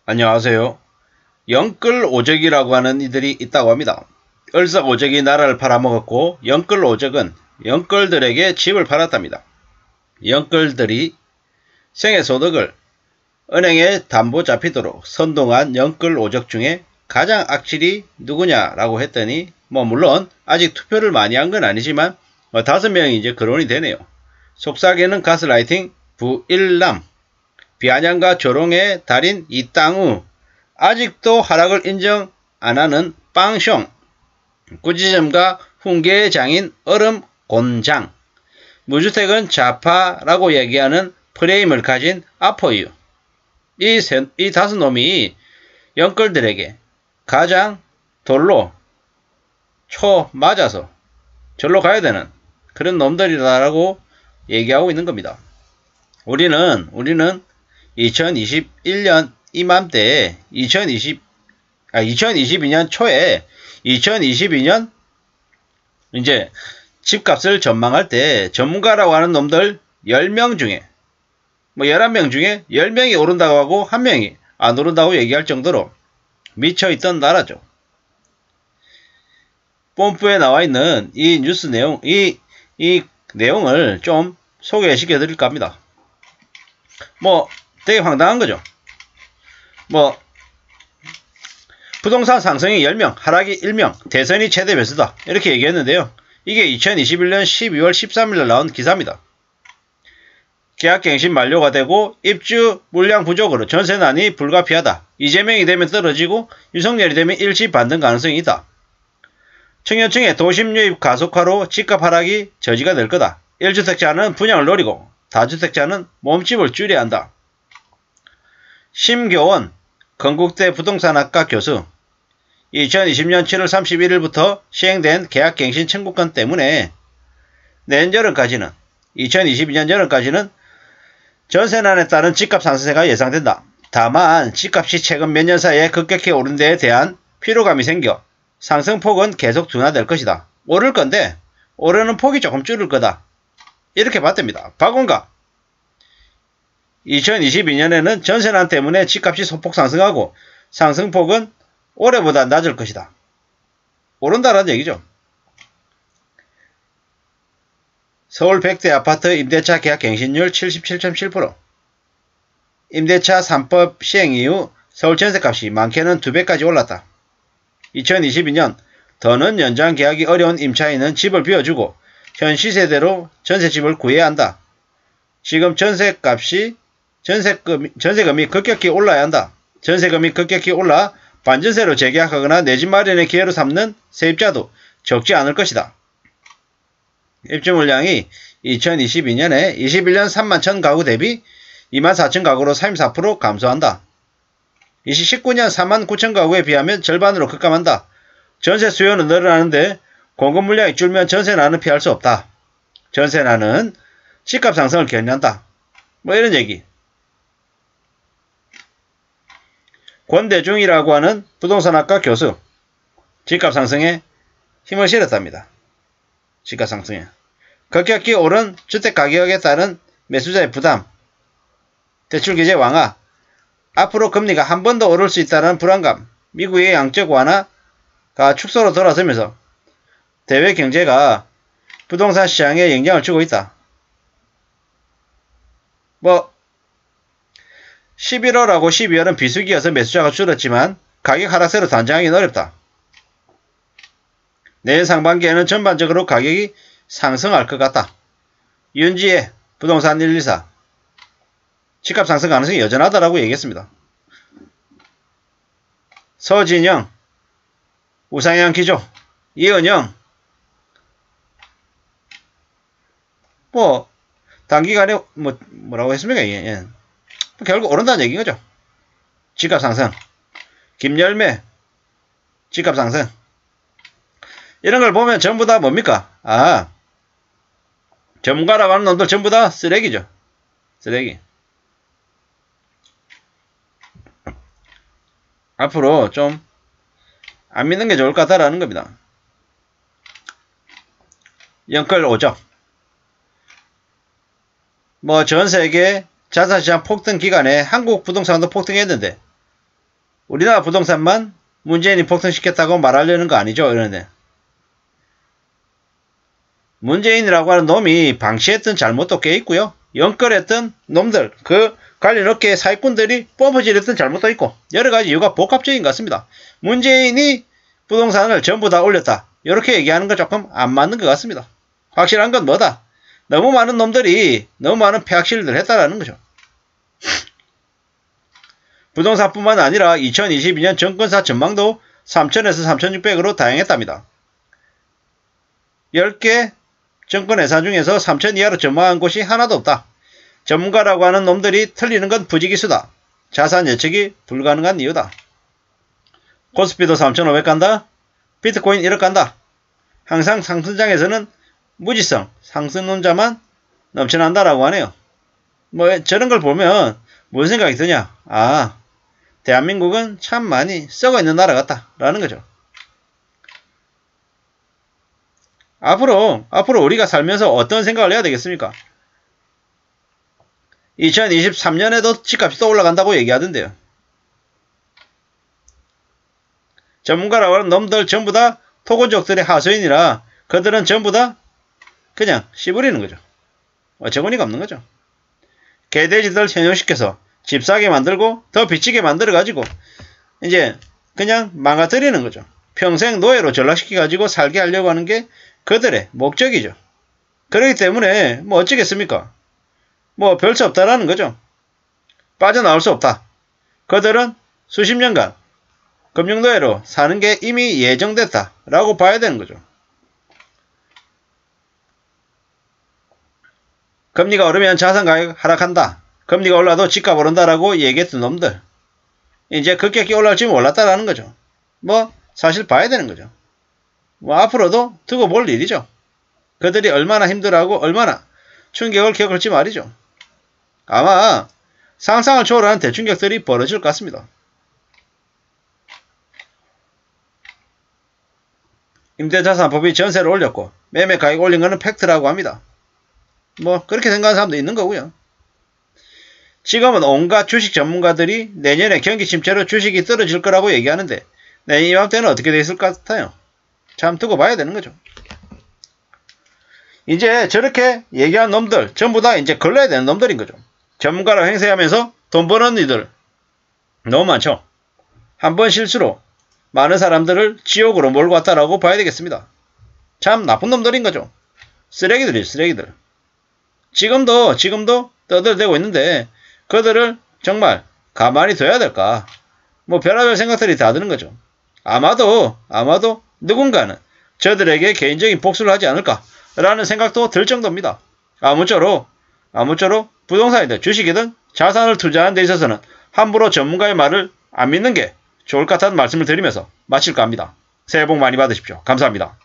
안녕하세요. 영끌오적이라고 하는 이들이 있다고 합니다. 을사오적이 나라를 팔아먹었고 영끌오적은 영끌들에게 집을 팔았답니다. 영끌들이 생애소득을 은행에 담보 잡히도록 선동한 영끌오적 중에 가장 악질이 누구냐라고 했더니 물론 아직 투표를 많이 한 건 아니지만 5명이 이제 거론이 되네요. 속삭이는 가스라이팅 부일남, 비아냥과 조롱의 달인 이땅우, 아직도 하락을 인정 안하는 빵숑, 구지점과 훈계의 장인 얼음곤장, 무주택은 좌파라고 얘기하는 프레임을 가진 아포유. 이 5놈이 영끌들에게 가장 돌로 초 맞아서 절로 가야 되는 그런 놈들이라고 얘기하고 있는 겁니다. 우리는 2021년 이맘때에 2022년 초에 2022년 이제 집값을 전망할 때 전문가라고 하는 놈들 10명 중에 11명 중에 10명이 오른다고 하고 1명이 안 오른다고 얘기할 정도로 미쳐있던 나라죠. 뽐뿌에 나와 있는 이 뉴스 내용, 이 내용을 좀 소개시켜 드릴까 합니다. 되게 황당한 거죠. 부동산 상승이 10명, 하락이 1명, 대선이 최대 매수다. 이렇게 얘기했는데요. 이게 2021년 12월 13일 날 나온 기사입니다. 계약갱신 만료가 되고 입주 물량 부족으로 전세난이 불가피하다. 이재명이 되면 떨어지고 윤석열이 되면 일시 반등 가능성이 있다. 청년층의 도심 유입 가속화로 집값 하락이 저지가 될 거다. 1주택자는 분양을 노리고 다주택자는 몸집을 줄여야 한다. 심교원 건국대 부동산학과 교수, 2020년 7월 31일부터 시행된 계약갱신 청구권 때문에 내년 여름까지는 2022년 여름까지는 전세난에 따른 집값 상승세가 예상된다. 다만 집값이 최근 몇 년 사이에 급격히 오른 데에 대한 피로감이 생겨 상승폭은 계속 둔화될 것이다. 오를 건데 오르는 폭이 조금 줄을 거다. 이렇게 봤답니다. 박원갑, 2022년에는 전세난 때문에 집값이 소폭 상승하고 상승폭은 올해보다 낮을 것이다. 오른다라는 얘기죠. 서울 100대 아파트 임대차 계약 갱신율 77.7%. 임대차 3법 시행 이후 서울 전세값이 많게는 2배까지 올랐다. 2022년 더는 연장 계약이 어려운 임차인은 집을 비워주고 현 시세대로 전세집을 구해야 한다. 지금 전세금이 급격히 올라야 한다. 전세금이 급격히 올라 반전세로 재계약하거나 내 집 마련의 기회로 삼는 세입자도 적지 않을 것이다. 입주 물량이 2022년에 21년 3만 1000 가구 대비 2만 4000 가구로 34% 감소한다. 2019년 4만 9000 가구에 비하면 절반으로 급감한다. 전세 수요는 늘어나는데 공급 물량이 줄면 전세난은 피할 수 없다. 전세난은 집값 상승을 견인한다. 이런 얘기. 권대중이라고 하는 부동산학과 교수, 집값 상승에 힘을 실었답니다. 집값 상승에. 급격히 오른 주택 가격에 따른 매수자의 부담, 대출 규제 완화, 앞으로 금리가 한 번 더 오를 수 있다는 불안감, 미국의 양적 완화가 축소로 돌아서면서 대외 경제가 부동산 시장에 영향을 주고 있다. 11월하고 12월은 비수기여서 매수자가 줄었지만 가격 하락세로 단정하기는 어렵다. 내년 상반기에는 전반적으로 가격이 상승할 것 같다. 윤지혜 부동산 124, 집값 상승 가능성이 여전하다라고 얘기했습니다. 서진영, 우상향 기조, 이은영, 단기간에 뭐라고 했습니까? 결국 오른다는 얘기인 거죠. 집값 상승. 김열매, 집값 상승. 이런 걸 보면 전부 다 뭡니까? 전문가라고 하는 놈들 전부 다 쓰레기죠. 쓰레기. 앞으로 좀 안 믿는 게 좋을 것 같다라는 겁니다. 영끌오적. 전 세계 자산시장 폭등 기간에 한국 부동산도 폭등했는데 우리나라 부동산만 문재인이 폭등시켰다고 말하려는 거 아니죠? 이러는데. 문재인이라고 하는 놈이 방치했던 잘못도 꽤 있고요. 연끌했던 놈들, 그 관련 업계 사기꾼들이 뻔뻔질했던 잘못도 있고 여러 가지 이유가 복합적인 것 같습니다. 문재인이 부동산을 전부 다 올렸다. 이렇게 얘기하는 건 조금 안 맞는 것 같습니다. 확실한 건 뭐다? 너무 많은 놈들이 너무 많은 폐악실들을 했다라는 거죠. 부동산뿐만 아니라 2022년 정권사 전망도 3,000에서 3,600으로 다양했답니다. 10개 정권 회사 중에서 3,000 이하로 전망한 곳이 하나도 없다. 전문가라고 하는 놈들이 틀리는 건 부지기수다. 자산 예측이 불가능한 이유다. 코스피도 3,500 간다. 비트코인 1억 간다. 항상 상승장에서는 무지성, 상승론자만 넘쳐난다라고 하네요. 뭐 저런 걸 보면 무슨 생각이 드냐? 아, 대한민국은 참 많이 썩어있는 나라 같다 라는 거죠. 앞으로 우리가 살면서 어떤 생각을 해야 되겠습니까? 2023년에도 집값이 또 올라간다고 얘기하던데요. 전문가라고 하는 놈들 전부 다 토건족들의 하소연이라 그들은 전부 다 그냥 씨부리는 거죠. 어처구니가 없는 거죠. 개돼지들 현혹시켜서 집 사게 만들고 더 빚지게 만들어가지고 이제 그냥 망가뜨리는 거죠. 평생 노예로 전락시켜가지고 살게 하려고 하는 게 그들의 목적이죠. 그렇기 때문에 뭐 어쩌겠습니까? 뭐 별 수 없다라는 거죠. 빠져나올 수 없다. 그들은 수십 년간 금융노예로 사는 게 이미 예정됐다라고 봐야 되는 거죠. 금리가 오르면 자산가격 하락한다. 금리가 올라도 집값 오른다라고 얘기했던 놈들. 이제 급격히 올라올 줄 몰랐다라는 거죠. 뭐 사실 봐야 되는 거죠. 뭐 앞으로도 두고 볼 일이죠. 그들이 얼마나 힘들어하고 얼마나 충격을 겪을지 말이죠. 아마 상상을 초월하는 대충격들이 벌어질 것 같습니다. 임대차산법이 전세를 올렸고 매매 가격 올린 것은 팩트라고 합니다. 뭐 그렇게 생각하는 사람도 있는 거고요. 지금은 온갖 주식 전문가들이 내년에 경기 침체로 주식이 떨어질 거라고 얘기하는데 내년 이맘때는 어떻게 돼 있을 것 같아요? 참 두고 봐야 되는 거죠. 이제 저렇게 얘기한 놈들 전부 다 이제 걸러야 되는 놈들인 거죠. 전문가로 행세하면서 돈 버는 이들 너무 많죠. 한 번 실수로 많은 사람들을 지옥으로 몰고 왔다라고 봐야 되겠습니다. 참 나쁜 놈들인 거죠. 쓰레기들이 쓰레기들. 지금도 떠들대고 있는데 그들을 정말 가만히 둬야 될까? 뭐 별의별 생각들이 다 드는 거죠. 아마도 누군가는 저들에게 개인적인 복수를 하지 않을까라는 생각도 들 정도입니다. 아무쪼록 부동산이든 주식이든 자산을 투자하는 데 있어서는 함부로 전문가의 말을 안 믿는 게 좋을 것 같다는 말씀을 드리면서 마칠까 합니다. 새해 복 많이 받으십시오. 감사합니다.